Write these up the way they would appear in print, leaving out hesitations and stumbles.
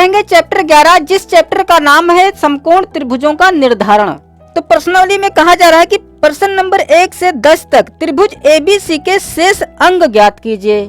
पढ़ेंगे चैप्टर 11, जिस चैप्टर का नाम है समकोण त्रिभुजों का निर्धारण। तो प्रश्नावली में कहा जा रहा है कि प्रश्न नंबर 1 से 10 तक त्रिभुज एबीसी के शेष अंग ज्ञात कीजिए।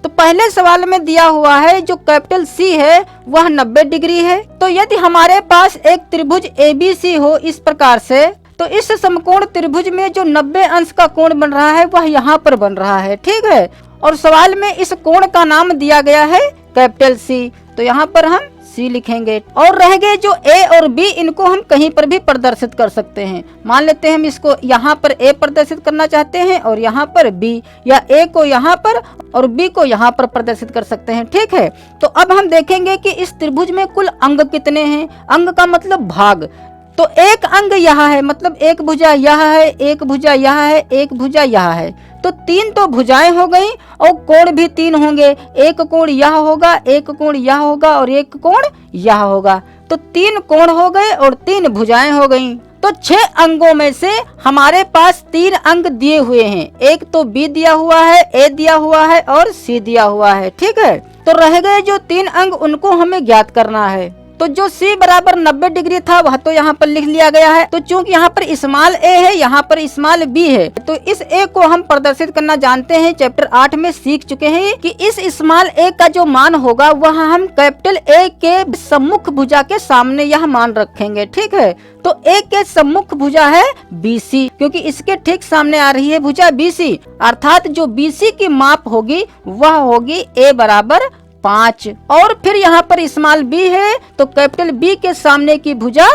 तो पहले सवाल में दिया हुआ है जो कैपिटल सी है वह 90 डिग्री है। तो यदि हमारे पास एक त्रिभुज एबीसी हो इस प्रकार से, तो इस समकोण त्रिभुज में जो 90 अंश का कोण बन रहा है वह यहाँ पर बन रहा है, ठीक है। और सवाल में इस कोण का नाम दिया गया है कैपिटल सी, तो यहाँ पर हम सी लिखेंगे। और रह गए जो ए और बी, इनको हम कहीं पर भी प्रदर्शित कर सकते हैं। मान लेते हैं हम इसको यहाँ पर ए प्रदर्शित करना चाहते हैं और यहाँ पर बी, या ए को यहाँ पर और बी को यहाँ पर प्रदर्शित कर सकते हैं, ठीक है। तो अब हम देखेंगे कि इस त्रिभुज में कुल अंग कितने हैं। अंग का मतलब भाग। तो एक अंग यहाँ है, मतलब एक भुजा यह है, एक भुजा यह है, एक भुजा यह है। तो 3 तो भुजाएं हो गई और कोण भी 3 होंगे। एक कोण यह होगा, एक कोण यह होगा और एक कोण यह होगा। तो 3 कोण हो गए और 3 भुजाएं हो गई। तो 6 अंगों में से हमारे पास 3 अंग दिए हुए हैं। एक तो बी दिया हुआ है, ए दिया हुआ है और सी दिया हुआ है, ठीक है। तो रह गए जो 3 अंग, उनको हमें ज्ञात करना है। तो जो C बराबर 90 डिग्री था वह तो यहाँ पर लिख लिया गया है। तो चूंकि यहाँ पर स्मॉल a है, यहाँ पर स्मॉल b है, तो इस a को हम प्रदर्शित करना जानते हैं। चैप्टर 8 में सीख चुके हैं कि इस स्मॉल a का जो मान होगा वह हम कैपिटल A के सम्मुख भुजा के सामने यह मान रखेंगे, ठीक है। तो A के सम्मुख भुजा है BC, क्योंकि इसके ठीक सामने आ रही है भुजा BC, अर्थात जो BC की माप होगी वह होगी A बराबर 5। और फिर यहाँ पर स्मॉल b है, तो कैपिटल B के सामने की भुजा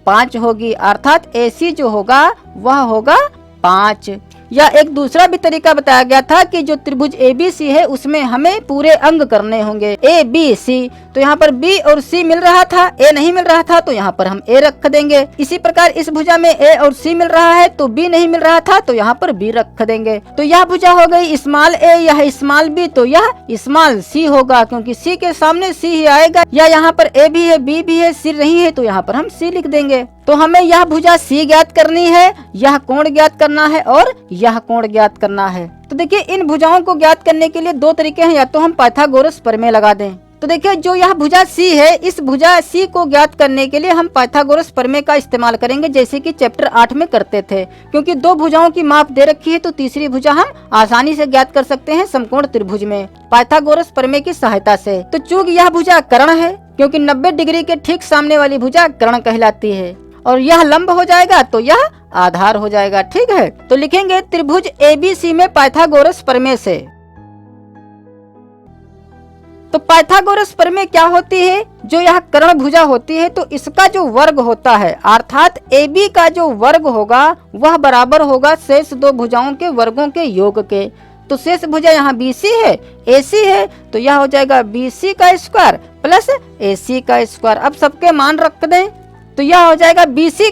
5 होगी, अर्थात AC जो होगा वह होगा 5। या एक दूसरा भी तरीका बताया गया था कि जो त्रिभुज ABC है उसमें हमें पूरे अंग करने होंगे A B C। तो यहाँ पर B और C मिल रहा था, A नहीं मिल रहा था, तो यहाँ पर हम A रख देंगे। इसी प्रकार इस भुजा में A और C मिल रहा है तो B नहीं मिल रहा था, तो यहाँ पर B रख देंगे। तो यह भुजा हो गई स्मॉल a, यह स्मॉल b, तो यह स्मॉल c होगा, क्योंकि C के सामने C ही आएगा। या यहाँ पर A भी है, B भी है, C नहीं है, तो यहाँ पर हम C लिख देंगे। तो हमें यह भुजा C ज्ञात करनी है, यह कोण ज्ञात करना है और यह कोण ज्ञात करना है। तो देखिए इन भुजाओं को ज्ञात करने के लिए 2 तरीके हैं, या तो हम पाइथागोरस प्रमेय लगा दें। तो देखिए जो यह भुजा C है, इस भुजा C को ज्ञात करने के लिए हम पाइथागोरस प्रमेय का इस्तेमाल करेंगे, जैसे कि चैप्टर 8 में करते थे। क्योंकि 2 भुजाओं की माप दे रखी है, तो तीसरी भुजा हम आसानी से ज्ञात कर सकते हैं समकोण त्रिभुज में पाइथागोरस प्रमेय की सहायता से। तो चूंकि यह भुजा कर्ण है, क्योंकि 90 डिग्री के ठीक सामने वाली भुजा कर्ण कहलाती है, और यह लंब हो जाएगा तो यह आधार हो जाएगा, ठीक है। तो लिखेंगे त्रिभुज ABC में पाइथागोरस प्रमेय से। तो पाइथागोरस प्रमेय क्या होती है, जो यह कर्ण भुजा होती है तो इसका जो वर्ग होता है, अर्थात AB का जो वर्ग होगा वह बराबर होगा शेष 2 भुजाओं के वर्गों के योग के। तो शेष भुजा यहाँ BC है, AC है, तो यह हो जाएगा BC का स्क्वायर प्लस AC का स्क्वायर। अब सबके मान रख दें, तो यह हो जाएगा BC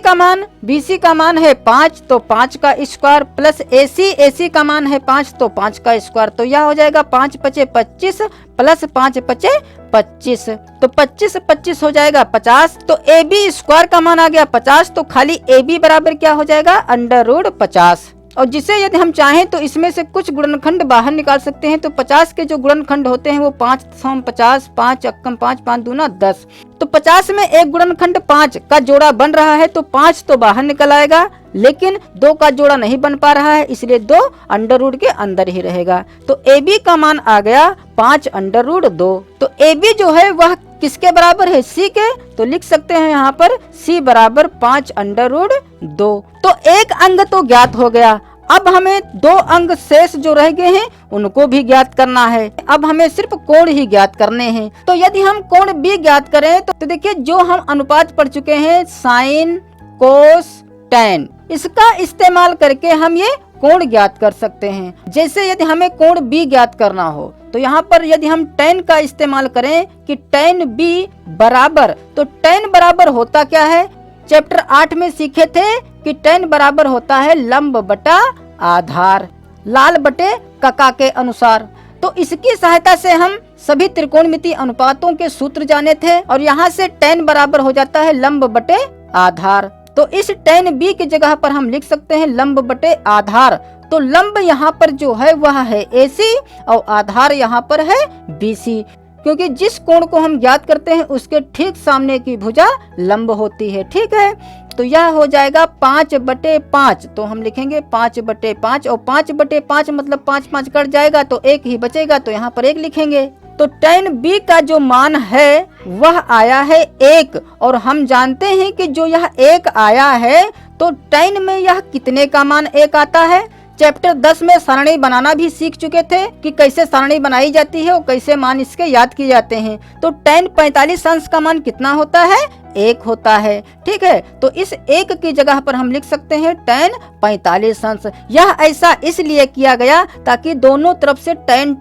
का मान है 5, तो 5 का स्क्वायर प्लस AC का मान है 5, तो 5 का स्क्वायर। तो यह हो जाएगा 5 पचे 25 प्लस 5 पचे 25, तो 25 हो जाएगा 50। तो AB स्क्वायर का मान आ गया 50, तो खाली AB बराबर क्या हो जाएगा √50। और जिसे यदि हम चाहें तो इसमें से कुछ गुणनखंड बाहर निकाल सकते हैं। तो 50 के जो गुणनखंड होते हैं वो 5 50, 5 अक्कम 5, 5 दूना 10। तो 50 में एक गुणनखंड 5 का जोड़ा बन रहा है, तो 5 तो बाहर निकल आएगा, लेकिन 2 का जोड़ा नहीं बन पा रहा है, इसलिए 2 अंडर के अंदर ही रहेगा। तो AB का मान आ गया 5 √2। तो AB जो है वह किसके बराबर है, C के, तो लिख सकते हैं यहाँ पर C बराबर 5 √2। तो एक अंग तो ज्ञात हो गया। अब हमें 2 अंग शेष जो रह गए हैं उनको भी ज्ञात करना है। अब हमें सिर्फ कोण ही ज्ञात करने हैं। तो यदि हम कोण B ज्ञात करें तो देखिए जो हम अनुपात पढ़ चुके हैं साइन कोस टैन, इसका इस्तेमाल करके हम ये कोण ज्ञात कर सकते हैं। जैसे यदि हमें कोण B ज्ञात करना हो तो यहाँ पर यदि हम टैन का इस्तेमाल करें कि टैन B बराबर, तो टैन बराबर होता क्या है, चैप्टर 8 में सीखे थे कि टैन बराबर होता है लंब बटा आधार, लाल बटे कका के अनुसार। तो इसकी सहायता से हम सभी त्रिकोणमितीय अनुपातों के सूत्र जाने थे, और यहाँ से टैन बराबर हो जाता है लंब बटे आधार। तो इस टैन B की जगह पर हम लिख सकते हैं लंब बटे आधार। तो लंब यहाँ पर जो है वह है AC और आधार यहाँ पर है BC, क्योंकि जिस कोण को हम ज्ञात करते हैं उसके ठीक सामने की भुजा लंब होती है। ठीक है, तो यह हो जाएगा 5/5। तो हम लिखेंगे 5/5 और 5/5 मतलब 5 5 कट जाएगा तो 1 ही बचेगा, तो यहाँ पर 1 लिखेंगे। तो tan B का जो मान है वह आया है 1, और हम जानते हैं कि जो यह 1 आया है तो tan में यह कितने का मान 1 आता है। चैप्टर 10 में सारणी बनाना भी सीख चुके थे कि कैसे सारणी बनाई जाती है और कैसे मान इसके याद किए जाते हैं। तो tan 45 अंश का मान कितना होता है, 1 होता है। ठीक है, तो इस 1 की जगह पर हम लिख सकते हैं tan 45 अंश। यह ऐसा इसलिए किया गया ताकि दोनों तरफ से tan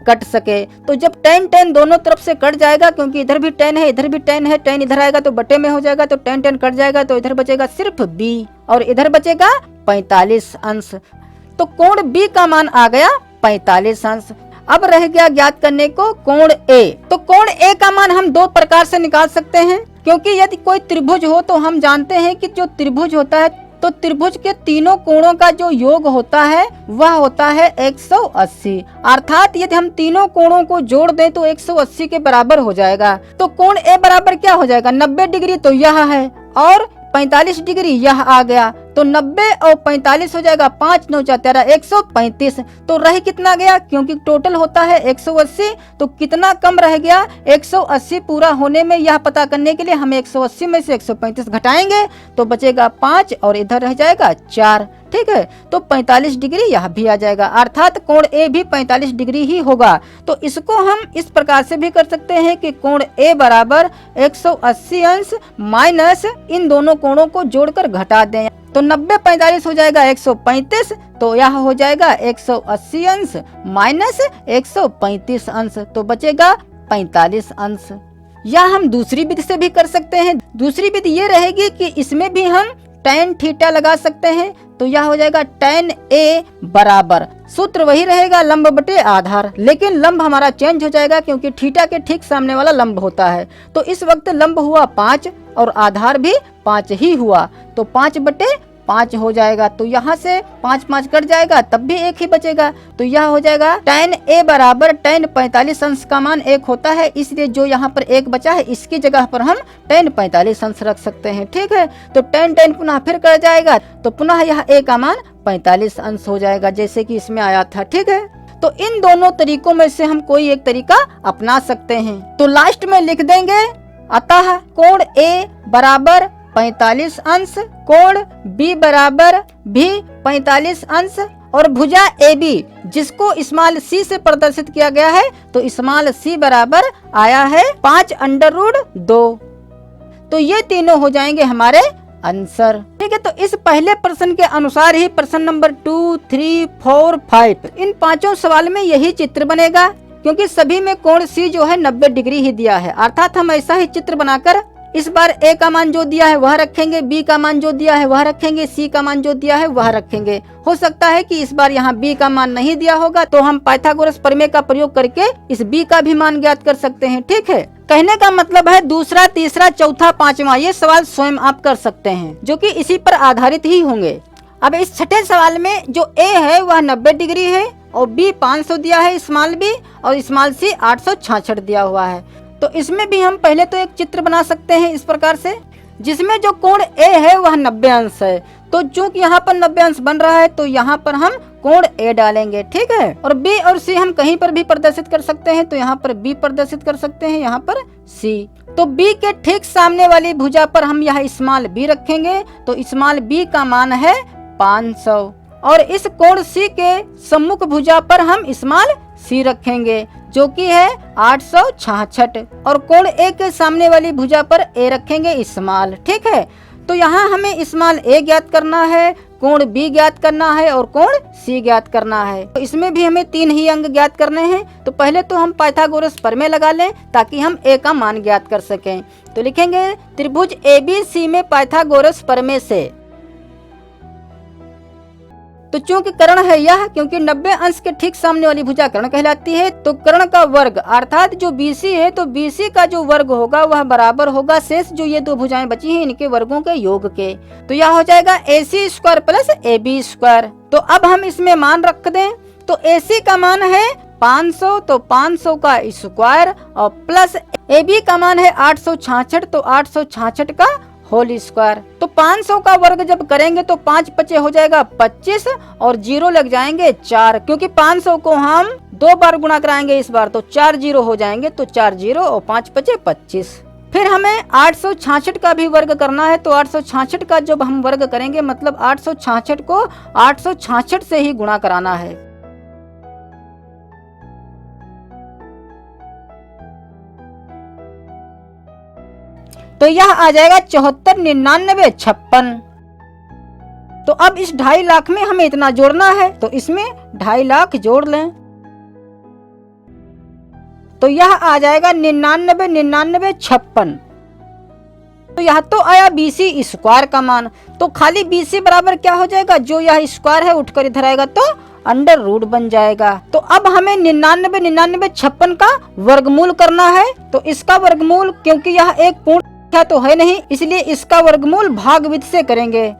कट सके। तो जब tan दोनों तरफ से कट जाएगा, क्योंकि इधर भी tan है इधर भी tan है, tan इधर आएगा तो बटे में हो जाएगा, तो tan कट जाएगा तो इधर बचेगा सिर्फ B और इधर बचेगा 45 अंश। तो कोण B का मान आ गया 45 अंश। अब रह गया ज्ञात करने को कोण A। तो कोण A का मान हम 2 प्रकार से निकाल सकते हैं, क्योंकि यदि कोई त्रिभुज हो तो हम जानते हैं कि जो त्रिभुज होता है तो त्रिभुज के तीनों कोणों का जो योग होता है वह होता है 180। अर्थात यदि हम तीनों कोणों को जोड़ दें तो 180 के बराबर हो जाएगा। तो कोण A बराबर क्या हो जाएगा, 90 डिग्री तो यह है और 45 डिग्री यह आ गया, तो 90 और 45 हो जाएगा 5 9 4 13 135। तो रह कितना गया, क्योंकि टोटल होता है 180, तो कितना कम रह गया 180 पूरा होने में। यह पता करने के लिए हम 180 में से 135 घटाएंगे तो बचेगा 5 और इधर रह जाएगा 4। ठीक है, तो 45 डिग्री यह भी आ जाएगा, अर्थात कोण A भी 45 डिग्री ही होगा। तो इसको हम इस प्रकार से भी कर सकते हैं कि कोण A बराबर 180 अंश माइनस इन दोनों कोणों को जोड़कर घटा दें, तो 90 45 हो जाएगा 135, तो यह हो जाएगा 180 अंश माइनस 135 अंश, तो बचेगा 45 अंश। या हम दूसरी विधि से भी कर सकते हैं। दूसरी विधि ये रहेगी कि इसमें भी हम tan थीटा लगा सकते हैं, तो यह हो जाएगा tan A बराबर, सूत्र वही रहेगा लंब बटे आधार, लेकिन लंब हमारा चेंज हो जाएगा क्योंकि थीटा के ठीक सामने वाला लंब होता है। तो इस वक्त लंब हुआ 5 और आधार भी 5 ही हुआ, तो 5/5 हो जाएगा। तो यहाँ से 5 5 कट जाएगा तब भी 1 ही बचेगा, तो यह हो जाएगा tan A बराबर tan 45 अंश का मान 1 होता है, इसलिए जो यहाँ पर 1 बचा है इसकी जगह पर हम tan 45 अंश रख सकते हैं। ठीक है, तो tan पुनः फिर कट जाएगा तो पुनः यह A का मान 45 अंश हो जाएगा, जैसे कि इसमें आया था। ठीक है, तो इन दोनों तरीकों में से हम कोई एक तरीका अपना सकते हैं। तो लास्ट में लिख देंगे, अतः कोण A बराबर 45 अंश, कोण B बराबर भी 45 अंश, और भुजा AB जिसको स्मॉल c से प्रदर्शित किया गया है तो स्मॉल c बराबर आया है 5√2। तो ये तीनों हो जाएंगे हमारे आंसर। ठीक है, तो इस पहले प्रश्न के अनुसार ही प्रश्न नंबर 2, 3, 4, 5 इन पांचों सवाल में यही चित्र बनेगा, क्योंकि सभी में कोण C जो है 90 डिग्री ही दिया है। अर्थात हम ऐसा ही चित्र बनाकर इस बार A का मान जो दिया है वह रखेंगे, B का मान जो दिया है वह रखेंगे, C का मान जो दिया है वह रखेंगे। हो सकता है कि इस बार यहाँ B का मान नहीं दिया होगा तो हम पाइथागोरस प्रमेय का प्रयोग करके इस B का भी मान ज्ञात कर सकते हैं। ठीक है, कहने का मतलब है दूसरा, तीसरा, चौथा, पांचवा ये सवाल स्वयं आप कर सकते हैं, जो कि इसी पर आधारित ही होंगे। अब इस छठे सवाल में जो A है वह 90 डिग्री है और B 500 दिया है स्मॉल B, और स्मॉल C 866 दिया हुआ है। तो इसमें भी हम पहले तो एक चित्र बना सकते हैं इस प्रकार से, जिसमें जो कोण A है वह 90 अंश है। तो चूंकि यहाँ पर 90 अंश बन रहा है तो यहाँ पर हम कोण A डालेंगे। ठीक है, और B और C हम कहीं पर भी प्रदर्शित कर सकते हैं, तो यहाँ पर B प्रदर्शित कर सकते हैं, यहाँ पर C। तो B के ठीक सामने वाली भुजा पर हम यह स्मॉल b रखेंगे, तो स्मॉल b का मान है 500, और इस कोण C के सम्मुख भुजा पर हम स्मॉल c रखेंगे जो कि है 866, और कोण A के सामने वाली भुजा पर A रखेंगे स्मॉल। ठीक है, तो यहाँ हमें स्मॉल A ज्ञात करना है, कोण B ज्ञात करना है और कोण C ज्ञात करना है। तो इसमें भी हमें 3 ही अंग ज्ञात करने हैं। तो पहले तो हम पाइथागोरस प्रमेय लगा लें ताकि हम A का मान ज्ञात कर सकें। तो लिखेंगे त्रिभुज ABC में पाइथागोरस प्रमेय से तो चूंकि कर्ण है यह, क्योंकि 90 अंश के ठीक सामने वाली भुजा कर्ण कहलाती है, तो कर्ण का वर्ग अर्थात जो BC है, तो BC का जो वर्ग होगा वह बराबर होगा शेष जो ये दो भुजाएं बची हैं इनके वर्गों के योग के। तो यह हो जाएगा AC square plus AB square. तो अब हम इसमें मान रख दें, तो AC का मान है 500, तो 500 का स्क्वायर और प्लस AB का मान है 866, तो 866 का होल स्क्वायर। तो 500 का वर्ग जब करेंगे तो 5 पचे हो जाएगा 25 और 0 लग जाएंगे 4, क्योंकि 500 को हम 2 बार गुणा कराएंगे इस बार, तो 4 0 हो जाएंगे, तो 4 0 और 5 पचे 25। फिर हमें 866 का भी वर्ग करना है, तो 866 का जब हम वर्ग करेंगे मतलब 866 को 866 से ही गुणा कराना है। तो यह आ जाएगा 74 99 56। तो अब इस 2.5 लाख में हमें इतना जोड़ना है, तो इसमें 2.5 लाख जोड़ लें, तो यह आ जाएगा 99 99 56। तो यह तो आया BC स्क्वायर का मान, तो खाली BC बराबर क्या हो जाएगा, जो यह स्क्वायर है उठकर इधर आएगा तो अंडर रूट बन जाएगा। तो अब हमें 99 99 56 का वर्गमूल करना है, तो इसका वर्गमूल, क्योंकि यह एक पूर्ण संख्या तो है नहीं, इसलिए इसका वर्गमूल भागवित से करेंगे।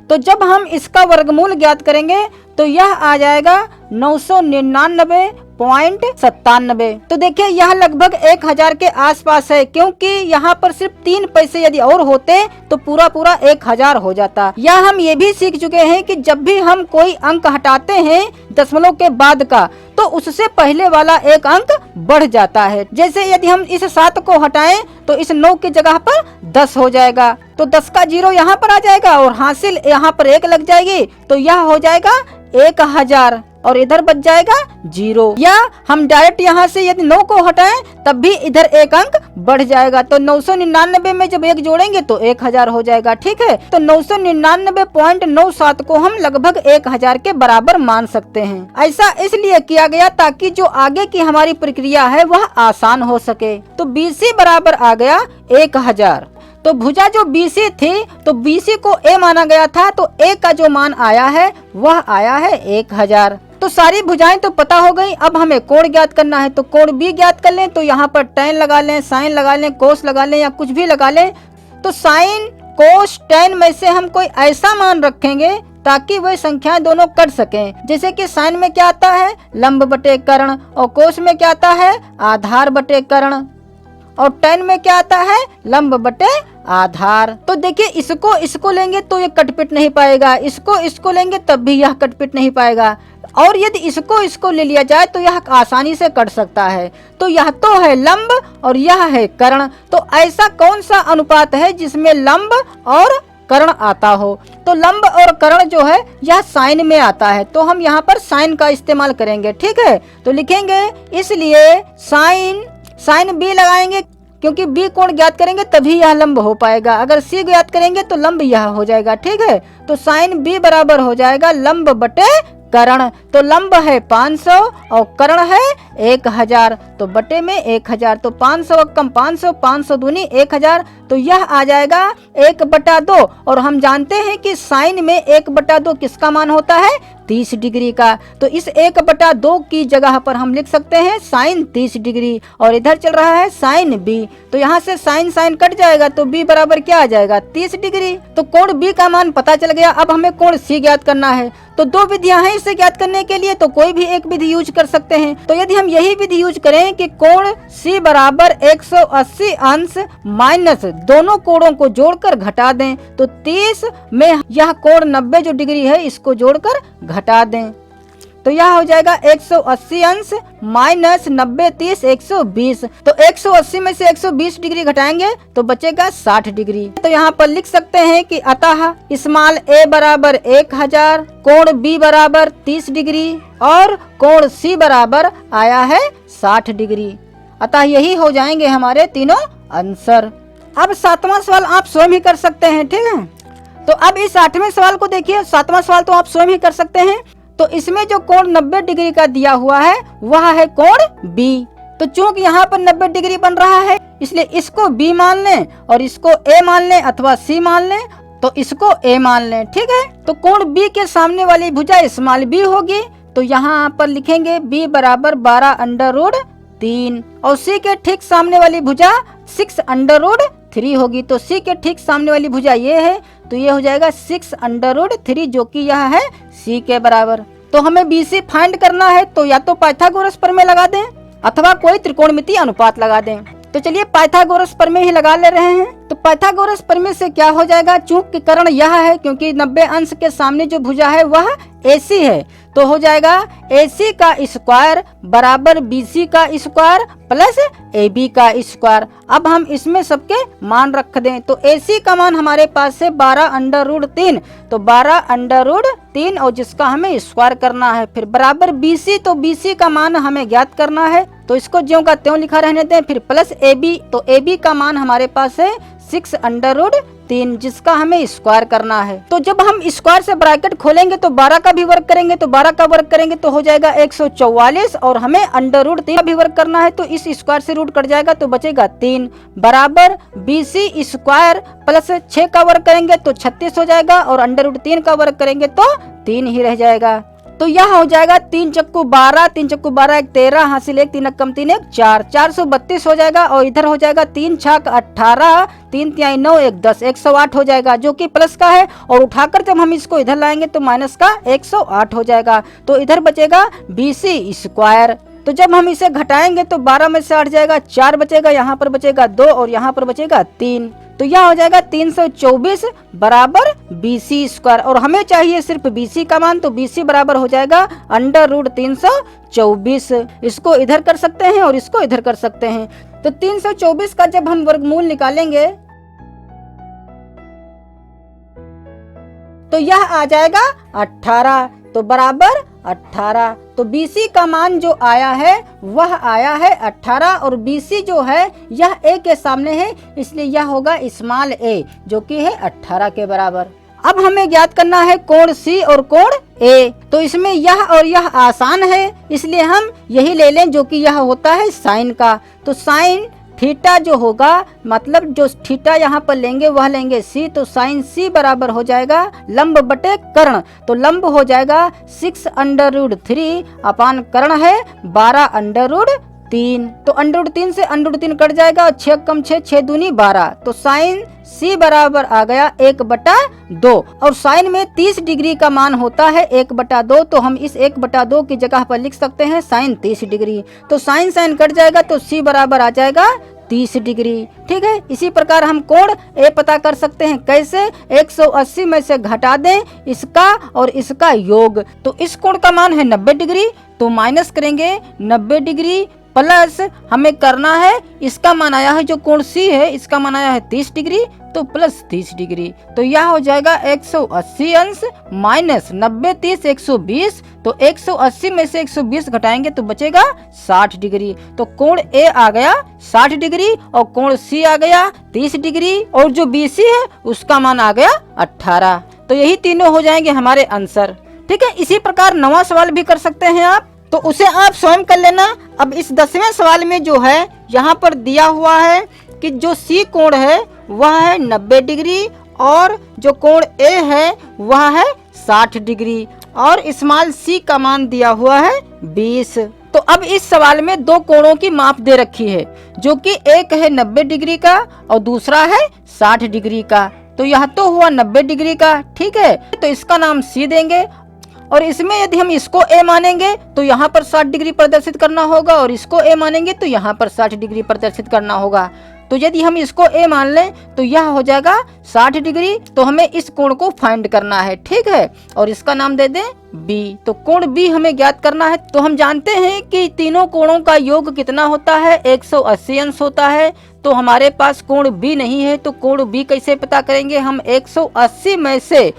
तो जब हम इसका वर्गमूल ज्ञात करेंगे तो यह आ जाएगा 999.97। तो देखिए यह लगभग 1000 के आसपास है, क्योंकि यहाँ पर सिर्फ 3 पैसे यदि और होते तो पूरा 1000 हो जाता। या हम ये भी सीख चुके हैं कि जब भी हम कोई अंक हटाते हैं दशमलव के बाद का, तो उससे पहले वाला एक अंक बढ़ जाता है। जैसे यदि हम इस 7 को हटाएं तो इस 9 की जगह पर 10 हो जाएगा, तो 10 का 0 यहाँ पर आ जाएगा और हासिल यहाँ पर 1 लग जाएगी, तो यह हो जाएगा 1000 और इधर बच जाएगा 0। या हम डायरेक्ट यहाँ से यदि 9 को हटाएं तब भी इधर एक अंक बढ़ जाएगा, तो 999 में जब 1 जोड़ेंगे तो 1000 हो जाएगा। ठीक है, तो 999.97 को हम लगभग 1000 के बराबर मान सकते हैं। ऐसा इसलिए किया गया ताकि जो आगे की हमारी प्रक्रिया है वह आसान हो सके। तो BC बराबर आ गया 1000। तो भुजा जो BC थी तो BC को A माना गया था, तो A का जो मान आया है वह आया है 1000। तो सारी भुजाएं तो पता हो गई, अब हमें कोण ज्ञात करना है। तो कोण B ज्ञात कर लें, तो यहाँ पर tan लगा लें, sin लगा लें, cos लगा लें या कुछ भी लगा लें। तो sin, cos, tan में से हम कोई ऐसा मान रखेंगे ताकि वह संख्याएं दोनों कट सकें। जैसे कि साइन में क्या आता है, लंब बटे कर्ण, और कोस में क्या आता है, आधार बटे कर्ण, और tan में क्या आता है, लंब बटे आधार। तो देखिए इसको लेंगे तो ये कटपिट नहीं पाएगा, इसको लेंगे तब भी यह कटपिट नहीं पाएगा, और यदि इसको ले लिया जाए तो यह आसानी से कट सकता है। तो यह तो है लंब और यह है कर्ण। तो ऐसा कौन सा अनुपात है जिसमें लंब और कर्ण आता हो? तो लंब और कर्ण जो है यह साइन में आता है, तो हम यहाँ पर साइन का इस्तेमाल करेंगे। ठीक है, तो लिखेंगे इसलिए साइन B लगाएंगे, क्योंकि B कोण ज्ञात करेंगे तभी यह लंब हो पाएगा। अगर C ज्ञात करेंगे तो लंब यह हो जाएगा। ठीक है, तो साइन B बराबर हो जाएगा लंब बटे कर्ण। तो लंब है 500 और कर्ण है 1000, तो बटे में 1000, तो 500 कम 500, 500 दूनी 1000, तो यह आ जाएगा 1/2। और हम जानते हैं कि साइन में 1/2 किसका मान होता है, 30 डिग्री का। तो इस 1/2 की जगह पर हम लिख सकते हैं साइन 30 डिग्री, और इधर चल रहा है साइन B, तो यहाँ से साइन कट जाएगा, तो B बराबर क्या आ जाएगा, 30 डिग्री। तो कोण B का मान पता चल गया। अब हमें कोण C ज्ञात करना है। तो 2 विधियां हैं इसे ज्ञात करने के लिए, तो कोई भी एक विधि यूज कर सकते हैं। तो यदि हम यही विधि यूज करें कि कोण C बराबर 180 अंश माइनस दोनों कोणों को जोड़कर घटा दें, तो 30 में यह कोण 90 जो डिग्री है इसको जोड़कर घटा दें, तो यह हो जाएगा 180 अंश माइनस 90 30 120। तो 180 में से 120 डिग्री घटाएंगे तो बचेगा 60 डिग्री। तो यहाँ पर लिख सकते हैं कि अतः स्मॉल a बराबर 1000, कोण B बराबर 30 डिग्री और कोण C बराबर आया है 60 डिग्री। अतः यही हो जाएंगे हमारे तीनों आंसर। अब 7वां सवाल आप स्वयं ही कर सकते हैं। ठीक है, तो अब इस 8वें सवाल को देखिए। 7वां सवाल तो आप स्वयं ही कर सकते हैं। तो इसमें जो कोण 90 डिग्री का दिया हुआ है वह है कोण B। तो तो चूंकि यहाँ पर 90 डिग्री बन रहा है इसलिए इसको बी मान लें और इसको ए मान लें अथवा सी मान लें, तो इसको ए मान लें। ठीक है, तो कोण बी के सामने वाली भुजा स्मॉल बी होगी, तो यहाँ पर लिखेंगे बी बराबर 12√3 और सी के ठीक सामने वाली भुजा 6√3 होगी। तो सी के ठीक सामने वाली भुजा ये है, तो ये हो जाएगा 6√3 जो कि यह है सी के बराबर। तो हमें BC फाइंड करना है, तो या तो पाइथागोरस प्रमेय लगा दें अथवा कोई त्रिकोणमितीय अनुपात लगा दें। तो चलिए पाइथागोरस प्रमेय ही लगा ले रहे हैं। तो पाइथागोरस प्रमेय से क्या हो जाएगा, चूंकि कर्ण यह है क्योंकि 90 अंश के सामने जो भुजा है वह AC है, तो हो जाएगा AC का स्क्वायर बराबर BC का स्क्वायर प्लस AB का स्क्वायर। अब हम इसमें सबके मान रख दें, तो AC का मान हमारे पास है 12√3, तो 12√3 और जिसका हमें स्क्वायर करना है, फिर बराबर BC, तो BC का मान हमें ज्ञात करना है, तो इसको ज्यों का त्यों लिखा रहने दें। फिर प्लस AB, तो AB का मान हमारे पास है 6√3 जिसका हमें स्क्वायर करना है। तो जब हम स्क्वायर से ब्रैकेट खोलेंगे तो 12 का भी वर्ग करेंगे, तो 12 का वर्ग करेंगे तो हो जाएगा 144 और हमें √3 का भी वर्ग करना है, तो इस स्क्वायर से रूट कट जाएगा तो बचेगा 3 बराबर BC स्क्वायर प्लस 6 का वर्ग करेंगे तो 36 हो जाएगा और √3 का वर्ग करेंगे तो 3 ही रह जाएगा। तो यह हो जाएगा 3 चक्कू 12, 3 चक्कू 12 1 13 हासिल 1 3 कम 3 1 4, 432 हो जाएगा और इधर हो जाएगा 3 छक 18, 3 तिहाई 9 1 10, 108 हो जाएगा जो कि प्लस का है, और उठाकर जब हम इसको इधर लाएंगे तो माइनस का 108 हो जाएगा। तो इधर बचेगा BC स्क्वायर। तो जब हम इसे घटाएंगे तो 12 में से 8 जाएगा, 4 बचेगा, यहाँ पर बचेगा 2 और यहाँ पर बचेगा 3, तो यह हो जाएगा 324 बराबर BC स्क्वायर। और हमें चाहिए सिर्फ BC का मान, तो BC बराबर हो जाएगा √324। इसको इधर कर सकते हैं और इसको इधर कर सकते हैं। तो 324 का जब हम वर्गमूल निकालेंगे तो यह आ जाएगा 18, तो बराबर 18। तो BC का मान जो आया है वह आया है 18 और BC जो है यह A के सामने है, इसलिए यह होगा स्मॉल a जो कि है 18 के बराबर। अब हमें ज्ञात करना है कोण C और कोण A। तो इसमें यह और यह आसान है, इसलिए हम यही ले लें जो कि यह होता है साइन का। तो साइन थीटा जो होगा, मतलब जो थीटा यहाँ पर लेंगे वह लेंगे C, तो साइन C बराबर हो जाएगा लंब बटे कर्ण, तो लंब हो जाएगा 6√3 अपान कर्ण है 12√3। तो √3 से √3 कट जाएगा और 6 कम 6 6 दूनी 12, तो साइन C बराबर आ गया 1/2 और साइन में 30 डिग्री का मान होता है 1/2, तो हम इस 1/2 की जगह पर लिख सकते हैं साइन 30 डिग्री। तो साइन साइन कट जाएगा तो C बराबर आ जाएगा 30 डिग्री। ठीक है, इसी प्रकार हम कोण A पता कर सकते हैं। कैसे? 180 में से घटा दें इसका और इसका योग, तो इस कोण का मान है 90 डिग्री, तो माइनस करेंगे 90 डिग्री प्लस हमें करना है इसका मान आया है जो कोण C है इसका मान आया है 30 डिग्री, तो प्लस 30 डिग्री। तो यह हो जाएगा 180 अंश माइनस 90 30 120, तो 180 में से 120 घटाएंगे तो बचेगा 60 डिग्री। तो कोण A आ गया 60 डिग्री और कोण C आ गया 30 डिग्री और जो BC है उसका मान आ गया 18। तो यही तीनों हो जाएंगे हमारे आंसर। ठीक है, इसी प्रकार 9वां सवाल भी कर सकते हैं आप, तो उसे आप स्वयं कर लेना। अब इस 10वें सवाल में जो है यहाँ पर दिया हुआ है कि जो C कोण है वह है 90 डिग्री और जो कोण A है वह है 60 डिग्री और स्मॉल c का मान दिया हुआ है 20। तो अब इस सवाल में दो कोणों की माप दे रखी है, जो कि एक है 90 डिग्री का और दूसरा है 60 डिग्री का। तो यह तो हुआ 90 डिग्री का, ठीक है, तो इसका नाम C देंगे और इसमें यदि हम इसको A मानेंगे तो यहाँ पर 60 डिग्री प्रदर्शित करना होगा और इसको A मानेंगे तो यहाँ पर 60 डिग्री प्रदर्शित करना होगा। तो यदि हम इसको A मान लें तो यह हो जाएगा 60 डिग्री। तो हमें इस कोण को फाइंड करना है, ठीक है, और इसका नाम दे दें B। तो कोण B हमें ज्ञात करना है। तो हम जानते हैं कि तीनों कोणों का योग कितना होता है, 180 अंश होता है। तो हमारे पास कोण B नहीं है, तो कोण B कैसे पता करेंगे? हम 180 में से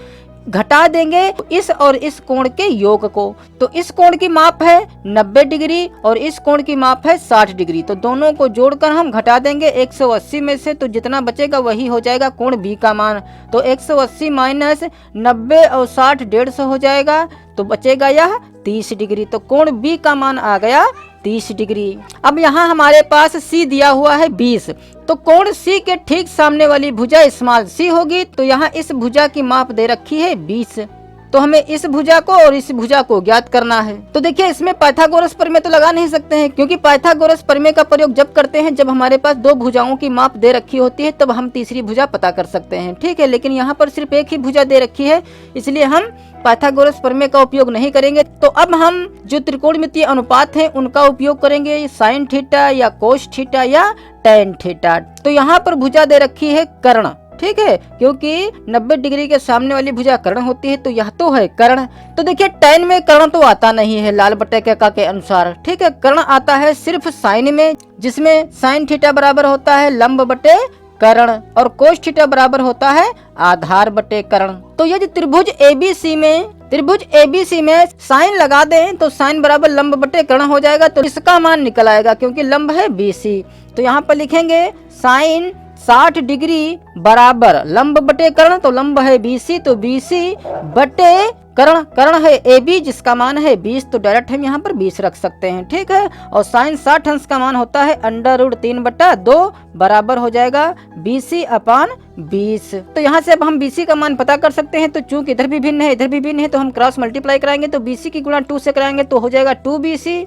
घटा देंगे इस और इस कोण के योग को। तो इस कोण की माप है 90 डिग्री और इस कोण की माप है 60 डिग्री। तो दोनों को जोड़कर हम घटा देंगे 180 में से, तो जितना बचेगा वही हो जाएगा कोण B का मान। तो 180 माइनस 90 और 60 150 हो जाएगा, तो बचेगा यह 30 डिग्री। तो कोण B का मान आ गया 30 डिग्री। अब यहाँ हमारे पास C दिया हुआ है 20, तो कोण C के ठीक सामने वाली भुजा स्मॉल c होगी। तो यहाँ इस भुजा की माप दे रखी है 20, तो हमें इस भुजा को और इस भुजा को ज्ञात करना है। तो देखिए इसमें पाइथागोरस प्रमेय तो लगा नहीं सकते हैं, क्योंकि पाइथागोरस प्रमेय का प्रयोग जब करते हैं जब हमारे पास दो भुजाओं की माप दे रखी होती है, तब हम तीसरी भुजा पता कर सकते हैं, ठीक है। लेकिन यहाँ पर सिर्फ एक ही भुजा दे रखी है, इसलिए हम पाइथागोरस प्रमेय का उपयोग नहीं करेंगे। तो अब हम जो त्रिकोणमितीय अनुपात है उनका उपयोग करेंगे, साइन थीटा या कोस थीटा या टैन थीटा। तो यहाँ पर भुजा दे रखी है कर्ण, ठीक है, क्योंकि 90 डिग्री के सामने वाली भुजा कर्ण होती है, तो यह तो है कर्ण। तो देखिए टैन में कर्ण तो आता नहीं है लाल बटे का के अनुसार, ठीक है। कर्ण आता है सिर्फ साइन में, जिसमें साइन थीटा बराबर होता है लंब बटे कर्ण और कोस थीटा बराबर होता है आधार बटे कर्ण। तो यदि त्रिभुज ABC में साइन लगा दें तो साइन बराबर लंब बटे कर्ण हो जाएगा, तो इसका मान निकल आएगा क्योंकि लंब है BC। तो यहाँ पर लिखेंगे साइन 60 डिग्री बराबर लंब बटे कर्ण, तो लंब है BC, तो BC बटे कर्ण, कर्ण है AB जिसका मान है 20, तो डायरेक्ट हम यहाँ पर 20 रख सकते हैं, ठीक है। और साइन 60 अंश का मान होता है √3/2 बराबर हो जाएगा BC/20। तो यहाँ से अब हम BC का मान पता कर सकते हैं। तो चूंकि इधर भी भिन्न है इधर भी भिन्न है, तो हम क्रॉस मल्टीप्लाई कराएंगे, तो BC की गुणा 2 से कराएंगे तो हो जाएगा 2BC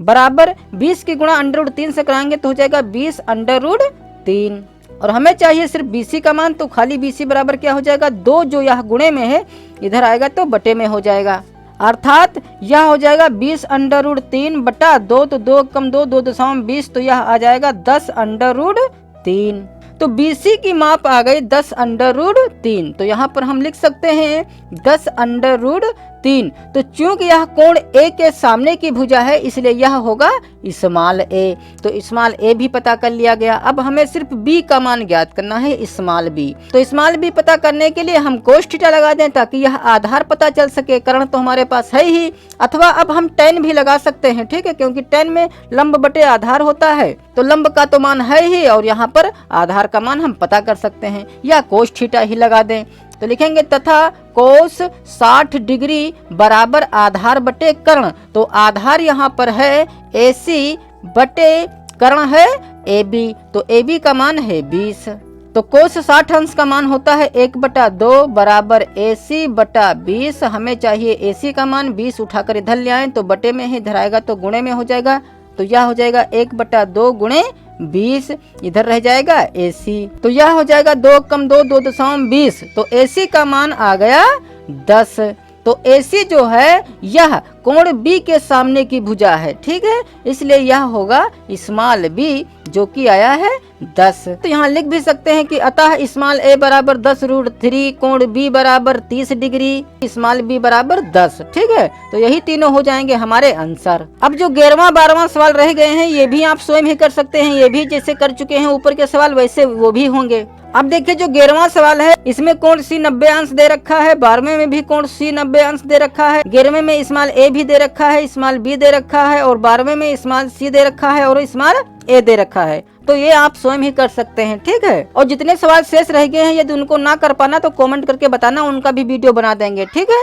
बराबर 20 की गुणा √3 से कराएंगे तो हो जाएगा 20√3। और हमें चाहिए सिर्फ BC का मान, तो खाली BC बराबर क्या हो जाएगा 2, जो यह गुणे में है इधर आएगा तो बटे में हो जाएगा, अर्थात यह हो जाएगा 20√3/2, तो 2 कम 2 2.20, तो यह आ जाएगा 10√3। तो BC की माप आ गई 10√3, तो यहाँ पर हम लिख सकते हैं 10√3। तो चूंकि यह कोण A के सामने की भुजा है इसलिए यह होगा स्मॉल a। तो स्मॉल a भी पता कर लिया गया। अब हमें सिर्फ B का मान ज्ञात करना है, स्मॉल b। तो स्मॉल b पता करने के लिए हम कोस थीटा लगा दें ताकि यह आधार पता चल सके, कर्ण तो हमारे पास है ही। अथवा अब हम टैन भी लगा सकते हैं, ठीक है, क्योंकि टैन में लंब बटे आधार होता है, तो लंब का तो मान है ही और यहाँ पर आधार का मान हम पता कर सकते हैं, या कोस थीटा ही लगा दें। तो लिखेंगे तथा कोस 60 डिग्री बराबर आधार बटे कर्ण। तो आधार यहाँ पर है AC बटे कर्ण है AB, तो AB का मान है 20। तो कोस 60 अंश का मान होता है 1/2 बराबर AC/20। हमें चाहिए AC का मान, 20 उठाकर इधर ले आए तो बटे में ही इधर आएगा तो गुणे में हो जाएगा, तो यह हो जाएगा 1/2 गुणे 20, इधर रह जाएगा AC। तो यह हो जाएगा 2 कम 2 2.20, तो AC का मान आ गया 10। तो AC जो है यह कोण B के सामने की भुजा है, ठीक है, इसलिए यह होगा स्मॉल b जो कि आया है 10। तो यहाँ लिख भी सकते हैं कि अतः स्मॉल a बराबर 10√3, कोण B बराबर 30 डिग्री, स्मॉल b बराबर 10, ठीक है। तो यही तीनों हो जाएंगे हमारे आंसर। अब जो 11वां 12वां सवाल रह गए हैं ये भी आप स्वयं ही कर सकते हैं, ये भी जैसे कर चुके हैं ऊपर के सवाल वैसे वो भी होंगे। अब देखिए जो 11वां सवाल है इसमें कोण C 90 अंश दे रखा है, 12वें में भी कोण C 90 अंश दे रखा है, 11वें में स्मॉल a भी दे रखा है, स्मॉल b दे रखा है और 12वें में स्मॉल c दे रखा है और स्मॉल a दे रखा है। तो ये आप स्वयं ही कर सकते हैं, ठीक है। और जितने सवाल शेष रह गए हैं यदि उनको ना कर पाना तो कमेंट करके बताना, उनका भी वीडियो बना देंगे, ठीक है।